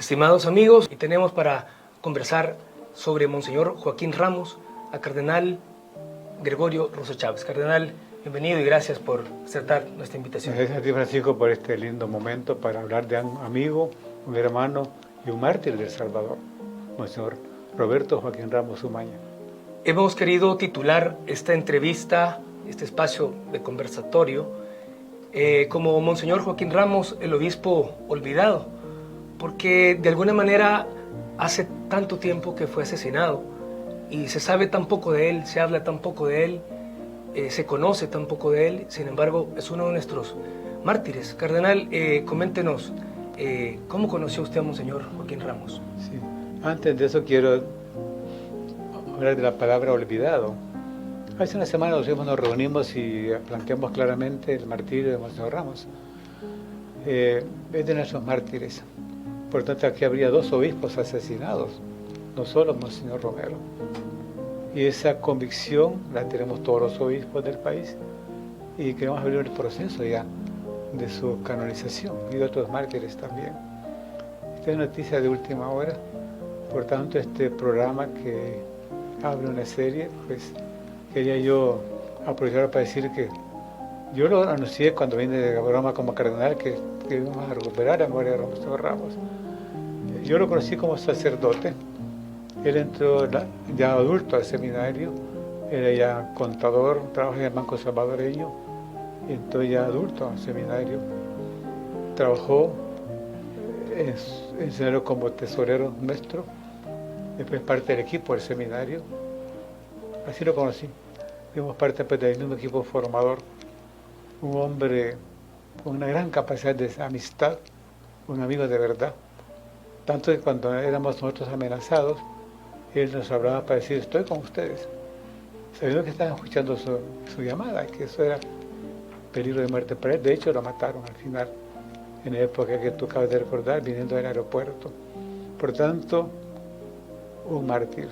Estimados amigos, y tenemos para conversar sobre Monseñor Joaquín Ramos a Cardenal Gregorio Rosso Chávez. Cardenal, bienvenido y gracias por aceptar nuestra invitación. Gracias a ti, Francisco, por este lindo momento para hablar de un amigo, un hermano y un mártir del Salvador, Monseñor Roberto Joaquín Ramos Umaña. Hemos querido titular esta entrevista, este espacio de conversatorio, como Monseñor Joaquín Ramos, el obispo olvidado, porque de alguna manera hace tanto tiempo que fue asesinado y se sabe tan poco de él, se habla tan poco de él, se conoce tan poco de él. Sin embargo, es uno de nuestros mártires. Cardenal, coméntenos, ¿cómo conoció usted a Monseñor Joaquín Ramos? Sí. Antes de eso quiero hablar de la palabra olvidado. Hace una semana nos reunimos y planteamos claramente el martirio de Monseñor Ramos. Es de nuestros mártires. Por tanto, aquí habría dos obispos asesinados, no solo Monseñor Romero. Y esa convicción la tenemos todos los obispos del país y queremos abrir el proceso ya de su canonización y de otros mártires también. Esta es noticia de última hora, por tanto este programa que abre una serie, pues quería yo aprovechar para decir que yo lo anuncié cuando vine de Roma como cardenal que íbamos a recuperar a memoria de Monseñor Ramos. Yo lo conocí como sacerdote. Él entró ya adulto al seminario, era ya contador, trabajaba en el Banco Salvadoreño, y entró ya adulto al seminario. Trabajó en el seminario como tesorero nuestro, después parte del equipo del seminario. Así lo conocí. Fuimos parte pues, del mismo equipo formador. Un hombre con una gran capacidad de amistad, un amigo de verdad. Tanto que cuando éramos nosotros amenazados, él nos hablaba para decir, estoy con ustedes. Sabiendo que estaban escuchando su llamada, que eso era peligro de muerte para él. De hecho, lo mataron al final, en la época que tú acabas de recordar, viniendo del aeropuerto. Por tanto, un mártir,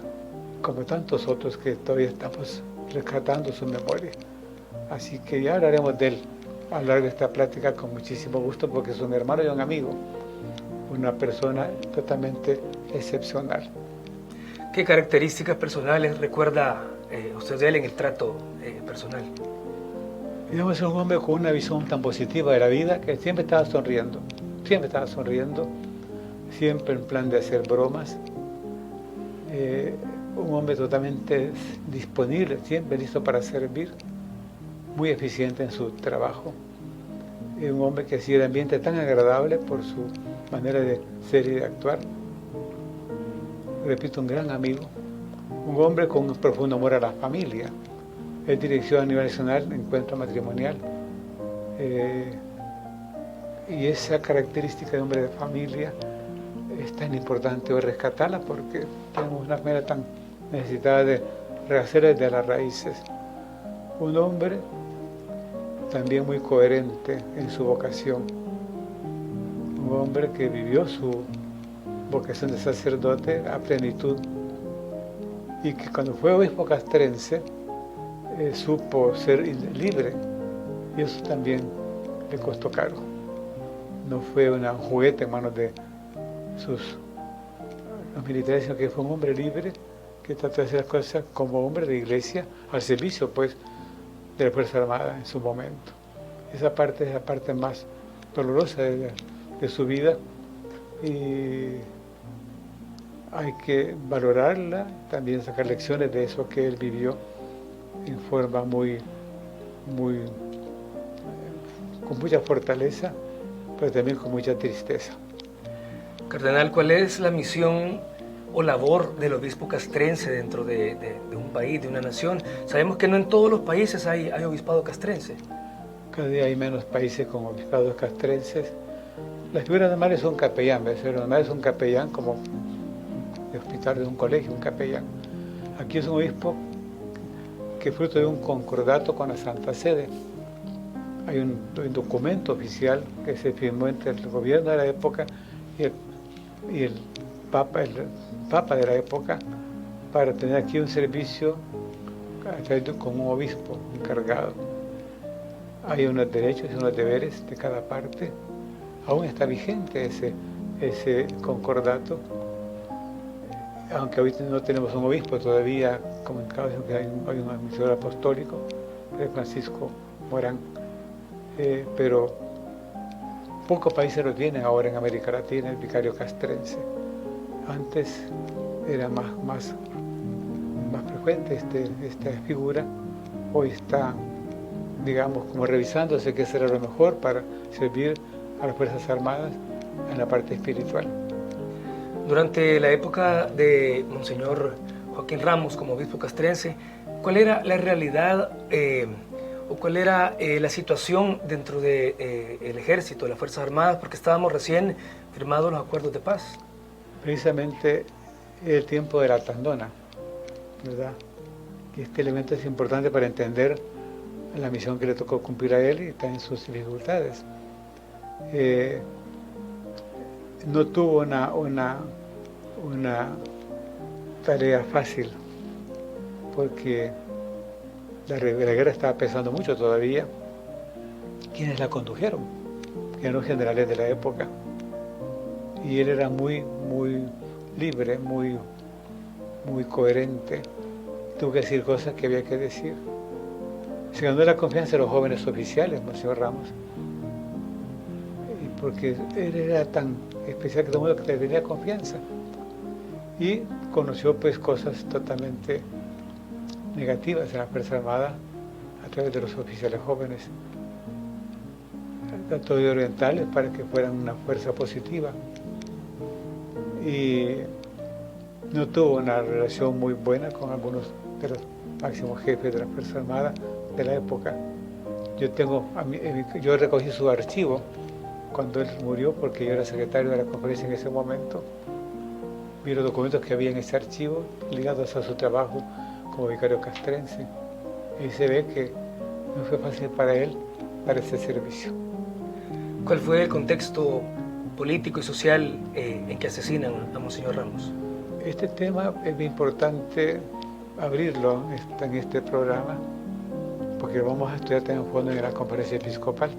como tantos otros que todavía estamos rescatando su memoria. Así que ya hablaremos de él a lo largo de esta plática con muchísimo gusto, porque es un hermano y un amigo, una persona totalmente excepcional. ¿Qué características personales recuerda usted de él en el trato personal? Digamos, es un hombre con una visión tan positiva de la vida que siempre estaba sonriendo, siempre en plan de hacer bromas. Un hombre totalmente disponible, siempre listo para servir, muy eficiente en su trabajo. Un hombre que hacía el ambiente tan agradable por su manera de ser y de actuar. Repito, un gran amigo, un hombre con un profundo amor a la familia. Él dirigió a nivel nacional encuentro matrimonial. Y esa característica de hombre de familia es tan importante hoy rescatarla porque tenemos una familia tan necesitada de rehacer desde las raíces. Un hombre también muy coherente en su vocación. Un hombre que vivió su vocación de sacerdote a plenitud y que cuando fue obispo castrense supo ser libre, y eso también le costó caro. No fue un juguete en manos de los militares, sino que fue un hombre libre que trató de hacer las cosas como hombre de iglesia al servicio pues de la Fuerza Armada en su momento. Esa parte es la parte más dolorosa de su vida y hay que valorarla, también sacar lecciones de eso que él vivió en forma con mucha fortaleza, pero también con mucha tristeza. Cardenal, ¿cuál es la misión o labor del obispo castrense dentro de un país, de una nación? Sabemos que no en todos los países hay obispado castrense. Cada día hay menos países con obispados castrenses. Las figuras normales son capellán, normal es un capellán como de hospital de un colegio, un capellán. Aquí es un obispo que fruto de un concordato con la Santa Sede. Hay un documento oficial que se firmó entre el gobierno de la época y el Papa de la época para tener aquí un servicio con un obispo encargado. Hay unos derechos y unos deberes de cada parte. Aún está vigente ese concordato, aunque hoy no tenemos un obispo todavía, como en caso que hay un administrador apostólico, el Francisco Morán, pero pocos países lo tienen ahora en América Latina, el vicario castrense. Antes era más frecuente esta figura, hoy está, digamos, como revisándose qué será lo mejor para servir a las Fuerzas Armadas en la parte espiritual. Durante la época de Monseñor Joaquín Ramos como obispo castrense, ¿cuál era la realidad o cuál era la situación dentro del ejército, de las Fuerzas Armadas? Porque estábamos recién firmados los acuerdos de paz. Precisamente el tiempo de la tandona, ¿verdad? Y este elemento es importante para entender la misión que le tocó cumplir a él y también sus dificultades. No tuvo una tarea fácil, porque la guerra estaba pesando mucho todavía. ¿Quiénes la condujeron? Que eran los generales de la época. Y él era muy libre, muy coherente. Tuvo que decir cosas que había que decir. Se ganó la confianza de los jóvenes oficiales, Monseñor Ramos, porque él era tan especial que todo el mundo le tenía confianza. Y conoció pues cosas totalmente negativas en la Fuerza Armada a través de los oficiales jóvenes, tanto de orientales, para que fueran una fuerza positiva. Y no tuvo una relación muy buena con algunos de los máximos jefes de la Fuerza Armada de la época. Yo recogí su archivo cuando él murió, porque yo era secretario de la conferencia en ese momento. Vi los documentos que había en ese archivo ligados a su trabajo como vicario castrense, y se ve que no fue fácil para él dar ese servicio. ¿Cuál fue el contexto político y social en que asesinan a Monseñor Ramos? Este tema es muy importante abrirlo en este programa, porque lo vamos a estudiar también a fondo en la conferencia episcopal.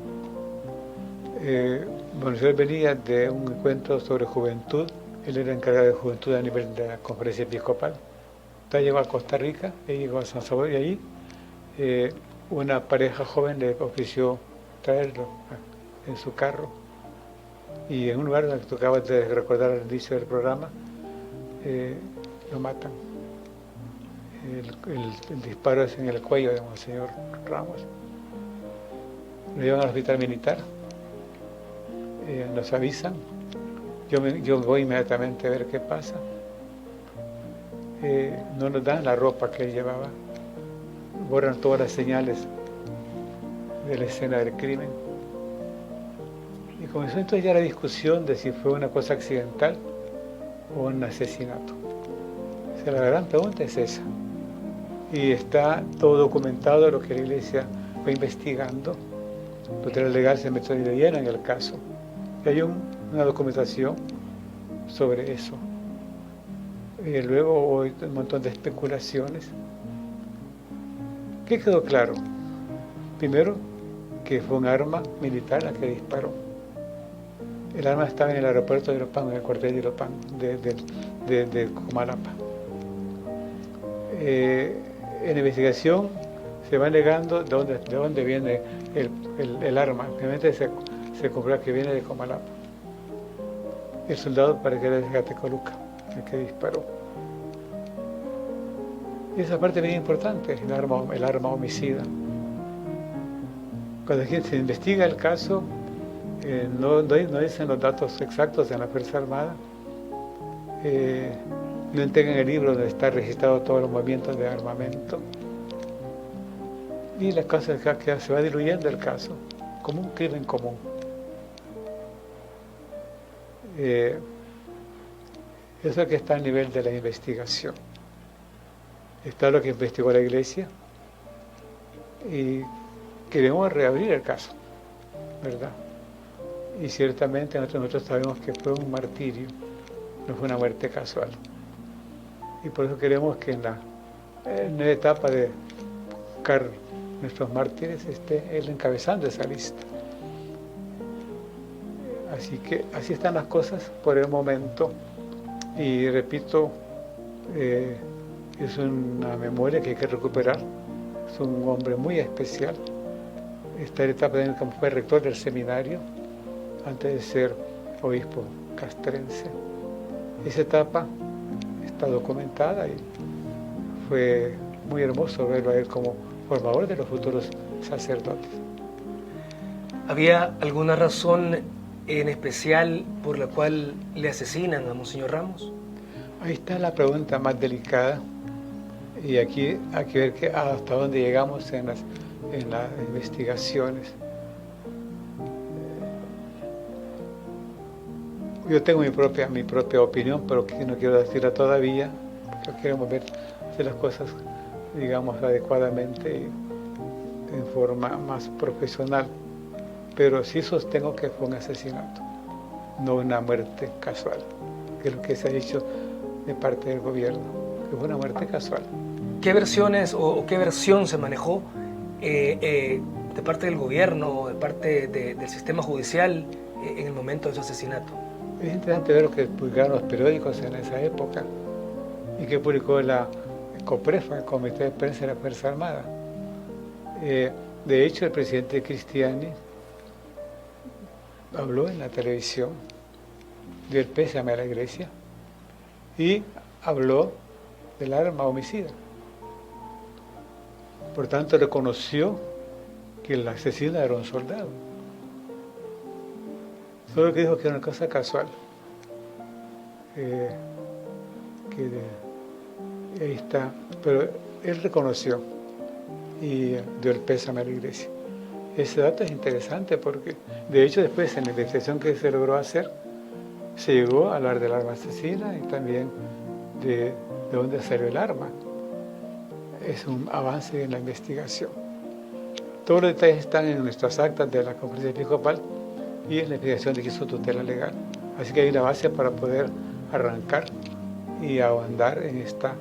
Monseñor venía de un encuentro sobre juventud. Él era encargado de juventud a nivel de la conferencia episcopal. Entonces llegó a Costa Rica, él llegó a San Salvador, y allí una pareja joven le ofreció traerlo en su carro. Y en un lugar donde tocaba de recordar al inicio del programa, lo matan. El disparo es en el cuello de Monseñor Ramos. Lo llevan al hospital militar, nos avisan. Yo voy inmediatamente a ver qué pasa. No nos dan la ropa que él llevaba, borran todas las señales de la escena del crimen. Y comenzó entonces ya la discusión de si fue una cosa accidental o un asesinato. O sea, la gran pregunta es esa. Y está todo documentado, lo que la Iglesia fue investigando. La tutela legal se metió de lleno en el caso. Y hay una documentación sobre eso. Luego hubo un montón de especulaciones. ¿Qué quedó claro? Primero, que fue un arma militar la que disparó. El arma estaba en el aeropuerto de Ilopango, en el cuartel de Ilopango, de Comalapa. En la investigación se va negando de dónde viene el arma. Finalmente se comprueba que viene de Comalapa. El soldado parece que era de Zacatecoluca, el que disparó. Y esa parte bien importante, el arma homicida. Cuando se investiga el caso, no dicen los datos exactos en la Fuerza Armada, no entregan el libro donde está registrado todos los movimientos de armamento, y la cosa que se va diluyendo el caso como un crimen común. Eso que está a nivel de la investigación. Está lo que investigó la Iglesia, y queremos reabrir el caso, ¿verdad? Y ciertamente nosotros sabemos que fue un martirio, no fue una muerte casual. Y por eso queremos que en la etapa de buscar nuestros mártires esté él encabezando esa lista. Así que así están las cosas por el momento. Y repito, es una memoria que hay que recuperar. Es un hombre muy especial. Esta etapa en la que fue rector del seminario, antes de ser obispo castrense. Esa etapa está documentada y fue muy hermoso verlo a él como formador de los futuros sacerdotes. ¿Había alguna razón en especial por la cual le asesinan a Monseñor Ramos? Ahí está la pregunta más delicada, y aquí hay que ver hasta dónde llegamos en las investigaciones. Yo tengo mi propia opinión, pero que no quiero decirla todavía, porque queremos hacer las cosas, digamos, adecuadamente y en forma más profesional. Pero sí sostengo que fue un asesinato, no una muerte casual, que es lo que se ha dicho de parte del gobierno, que fue una muerte casual. ¿Qué versiones o qué versión se manejó de parte del gobierno o de parte del sistema judicial en el momento de su asesinato? Es interesante ver lo que publicaron los periódicos en esa época y que publicó la COPREFA, el Comité de Prensa de la Fuerza Armada. De hecho, el presidente Cristiani habló en la televisión, dio el pésame a la iglesia y habló del arma homicida. Por tanto, reconoció que el asesino era un soldado. Solo que dijo que era una cosa casual. Ahí está. Pero él reconoció y dio el pésame a la iglesia. Ese dato es interesante porque, de hecho, después en la investigación que se logró hacer, se llegó a hablar del arma asesina y también de dónde salió el arma. Es un avance en la investigación. Todos los detalles están en nuestras actas de la Conferencia Episcopal y en la investigación de que hizo tutela legal. Así que hay una base para poder arrancar y ahondar en esta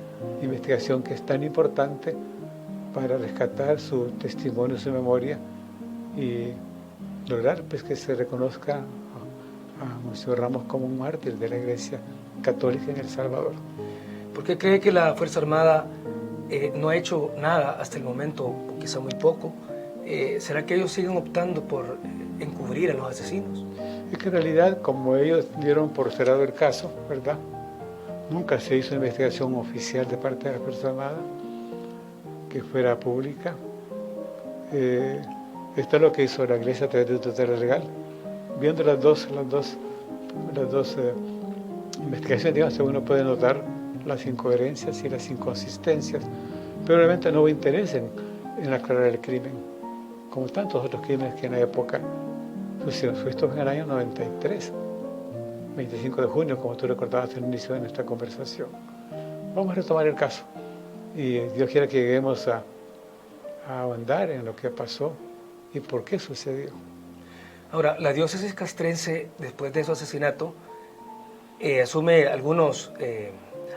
investigación que es tan importante para rescatar su testimonio, su memoria y lograr pues, que se reconozca a Monseñor Ramos como un mártir de la Iglesia Católica en El Salvador. ¿Por qué cree que la Fuerza Armada no ha hecho nada hasta el momento, o quizá muy poco? ¿Será que ellos siguen optando por encubrir a los asesinos? Es que en realidad, como ellos dieron por cerrado el caso, ¿verdad? Nunca se hizo investigación oficial de parte de la Fuerza Armada que fuera pública. Esto es lo que hizo la Iglesia a través de tutela legal. Viendo las dos investigaciones, digamos, uno puede notar las incoherencias y las inconsistencias, pero realmente no hubo interés en aclarar el crimen, como tantos otros crímenes que en la época sucedieron. Esto fue en el año 93, 25 de junio, como tú recordabas al inicio de nuestra conversación. Vamos a retomar el caso y Dios quiera que lleguemos a ahondar en lo que pasó y por qué sucedió. Ahora, la diócesis castrense, después de su asesinato, asume algunos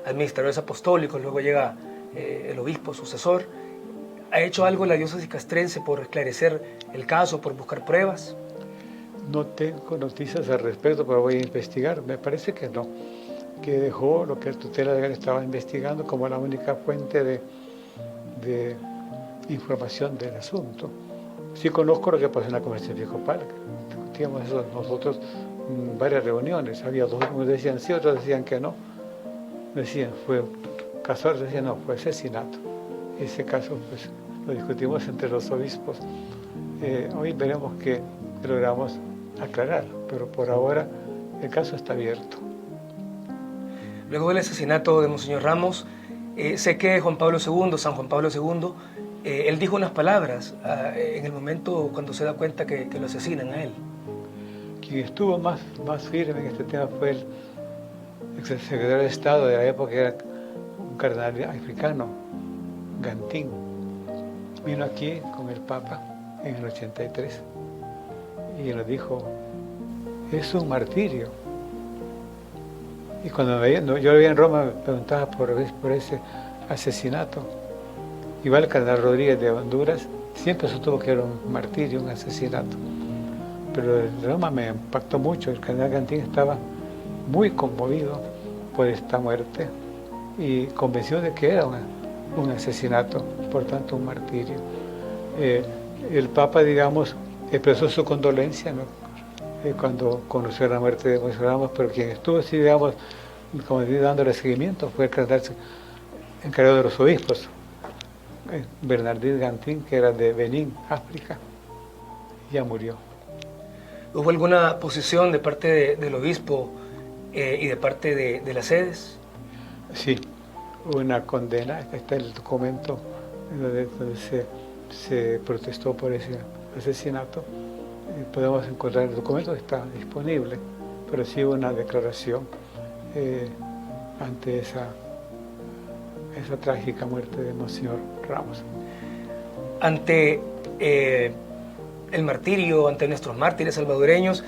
administradores apostólicos, luego llega el obispo sucesor. ¿Ha hecho algo la diócesis castrense por esclarecer el caso, por buscar pruebas? No tengo noticias al respecto, pero voy a investigar. Me parece que no, que dejó lo que el tutela legal estaba investigando como la única fuente de información del asunto. Sí conozco lo que pasó en la Conferencia Episcopal, discutíamos eso nosotros en varias reuniones. Había dos, unos decían sí, otros decían que no. Decían, fue casual, decían no, fue asesinato. Ese caso pues lo discutimos entre los obispos. Hoy veremos qué logramos aclarar, pero por ahora el caso está abierto. Luego del asesinato de Monseñor Ramos, sé que San Juan Pablo II, él dijo unas palabras en el momento cuando se da cuenta que lo asesinan a él. Quien estuvo más firme en este tema fue el exsecretario de Estado de la época, que era un cardenal africano, Gantín. Vino aquí con el Papa en el 83 y nos dijo, es un martirio. Y cuando yo lo vi en Roma, me preguntaba por ese asesinato. Igual el cardenal Rodríguez de Honduras siempre sostuvo que era un martirio, un asesinato. pero el drama me impactó mucho. El cardenal Gantín estaba muy conmovido por esta muerte y convencido de que era un asesinato, por tanto un martirio. El Papa, digamos, expresó su condolencia, ¿no? Cuando conoció la muerte de Moisés Ramos, pero quien estuvo así, digamos, como dándole seguimiento fue el cardenal encargado de los obispos, Bernardino Gantín, que era de Benín, África. Ya murió. ¿Hubo alguna posición de parte del obispo y de parte de las sedes? Sí, hubo una condena, acá está el documento donde se protestó por ese asesinato. Podemos encontrar el documento, está disponible, pero sí hubo una declaración ante esa trágica muerte de Monseñor Ramos. Ante el martirio, ante nuestros mártires salvadoreños,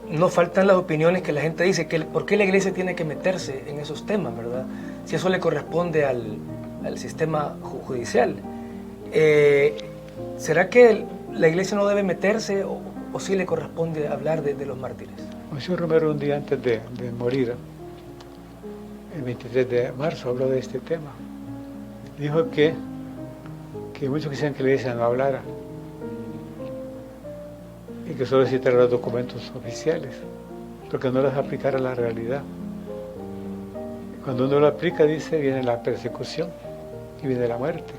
no faltan las opiniones que la gente dice, que por qué la iglesia tiene que meterse en esos temas, ¿verdad? Si eso le corresponde al sistema judicial. ¿Será que la iglesia no debe meterse o sí le corresponde hablar de los mártires? Monseñor Romero, un día antes de morir, el 23 de marzo, habló de este tema. Dijo que muchos quisieran que la iglesia no hablara y que solo citara los documentos oficiales, porque no los aplicara a la realidad. Cuando uno lo aplica, dice, viene la persecución y viene la muerte.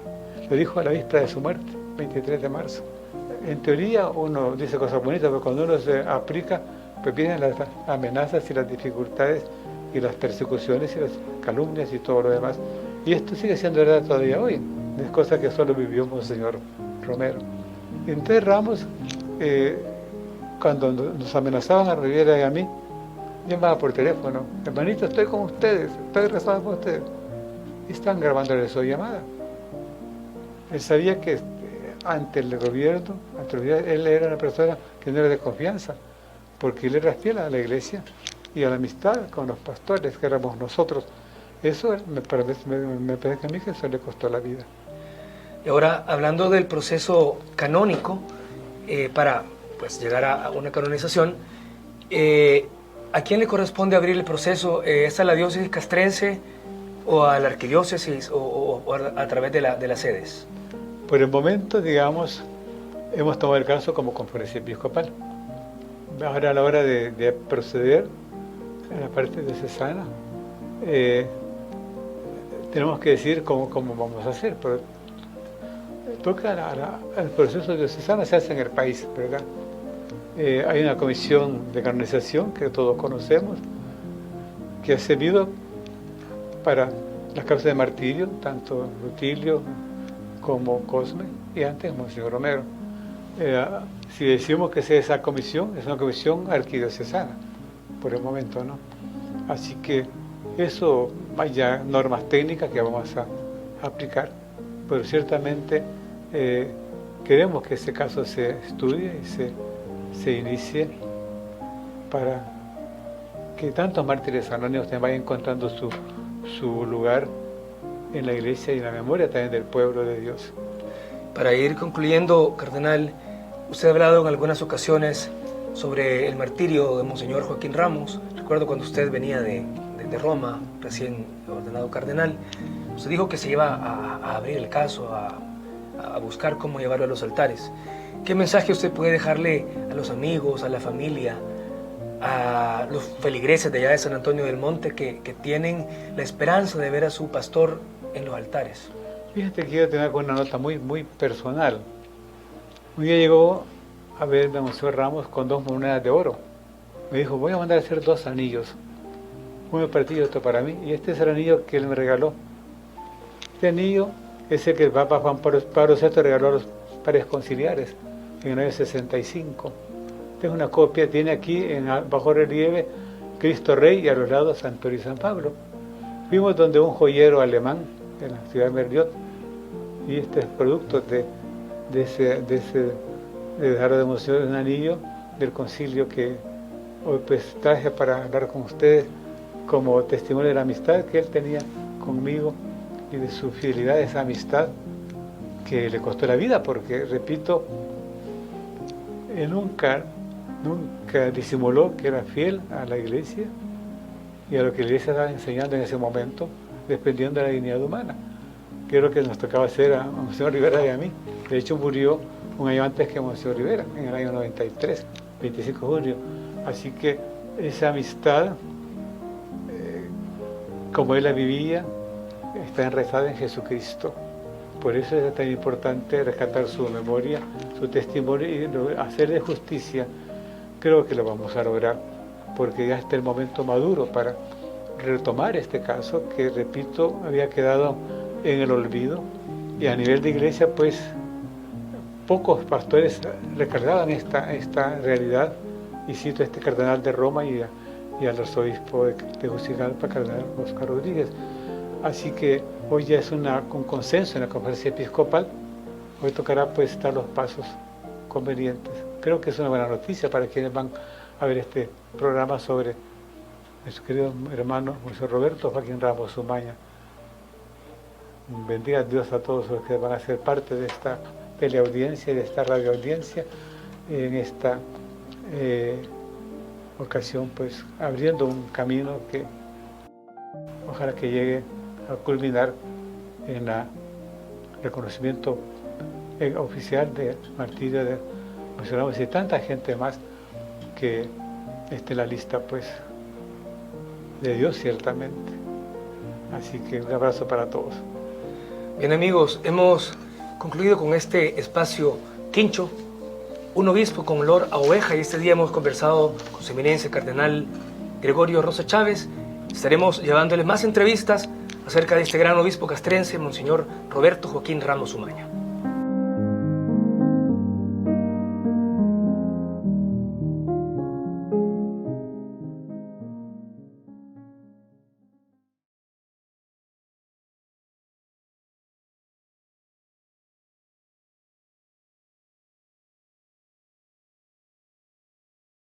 Lo dijo a la víspera de su muerte, 23 de marzo. En teoría uno dice cosas bonitas, pero cuando uno se aplica, pues vienen las amenazas y las dificultades y las persecuciones y las calumnias y todo lo demás. Y esto sigue siendo verdad todavía hoy. Es cosa que solo vivió Monseñor Romero. Y entonces Ramos, cuando nos amenazaban a Riviera y a mí, llamaba por teléfono: hermanito, estoy con ustedes, estoy rezando con ustedes. Y están grabándole su llamada. Él sabía que ante el gobierno, él era una persona que no era de confianza, porque él era fiel a la iglesia y a la amistad con los pastores, que éramos nosotros. Eso me parece a mí que eso le costó la vida. Y ahora, hablando del proceso canónico, para pues, llegar a una canonización, ¿a quién le corresponde abrir el proceso? ¿Es a la diócesis castrense o a la arquidiócesis o a través de las sedes? Por el momento, digamos, hemos tomado el caso como conferencia episcopal. Ahora, a la hora de proceder en la parte diocesana, tenemos que decir cómo vamos a hacer, pero el proceso diocesano se hace en el país, ¿verdad? Hay una comisión de canonización que todos conocemos, que ha servido para las causas de martirio, tanto Rutilio como Cosme, y antes Monseñor Romero. Si decimos que esa comisión es una comisión arquidiocesana, por el momento, ¿no? Así que eso, hay ya normas técnicas que vamos a aplicar, pero ciertamente queremos que ese caso se estudie y se inicie para que tantos mártires anónimos también vayan encontrando su lugar en la iglesia y en la memoria también del pueblo de Dios. Para ir concluyendo, cardenal, usted ha hablado en algunas ocasiones sobre el martirio de Monseñor Joaquín Ramos. Recuerdo cuando usted venía de Roma, recién ordenado cardenal, usted dijo que se iba a abrir el caso, a buscar cómo llevarlo a los altares. ¿Qué mensaje usted puede dejarle a los amigos, a la familia, a los feligreses de allá de San Antonio del Monte que tienen la esperanza de ver a su pastor en los altares? Fíjate que yo tengo una nota muy personal. Un día llegó a verme a Monseñor Ramos con 2 monedas de oro. Me dijo: voy a mandar a hacer 2 anillos, uno para ti y otro para mí. Y este es el anillo que él me regaló. Este anillo es el que el Papa Juan Pablo VI regaló a los pares conciliares en el año 65. Esta es una copia, tiene aquí en bajo relieve Cristo Rey y a los lados San Pedro y San Pablo. Fuimos donde un joyero alemán en la ciudad de Merliot, y este es producto de dejar de emoción un anillo del concilio que hoy pues traje para hablar con ustedes como testimonio de la amistad que él tenía conmigo y de su fidelidad a esa amistad que le costó la vida, porque, repito, nunca nunca disimuló que era fiel a la iglesia y a lo que la iglesia estaba enseñando en ese momento, dependiendo de la dignidad humana, que es lo que nos tocaba hacer a Monseñor Rivera y a mí. De hecho, murió un año antes que Monseñor Rivera, en el año 93, 25 de junio. Así que esa amistad, como él la vivía, está enraizada en Jesucristo. Por eso es tan importante rescatar su memoria, su testimonio y hacerle justicia. Creo que lo vamos a lograr, porque ya está el momento maduro para retomar este caso, que, repito, había quedado en el olvido. Y a nivel de iglesia, pues, pocos pastores recargaban esta realidad. Y cito a este cardenal de Roma y al arzobispo de Tegucigalpa, cardenal Oscar Rodríguez. Así que hoy ya es un consenso en la conferencia episcopal. Hoy tocará pues dar los pasos convenientes. Creo que es una buena noticia para quienes van a ver este programa sobre nuestro querido hermano Monseñor Roberto Joaquín Ramos Umaña. Bendiga a Dios a todos los que van a ser parte de esta teleaudiencia y de esta radioaudiencia en esta ocasión, pues abriendo un camino que ojalá que llegue a culminar en el reconocimiento oficial del martirio de Monseñor Ramos y tanta gente más que esté en la lista, pues, de Dios ciertamente. Así que un abrazo para todos. Bien, amigos, hemos concluido con este espacio Quincho, un obispo con olor a oveja, y este día hemos conversado con su eminencia cardenal Gregorio Rosa Chávez. Estaremos llevándole más entrevistas acerca de este gran obispo castrense, Monseñor Roberto Joaquín Ramos Umaña.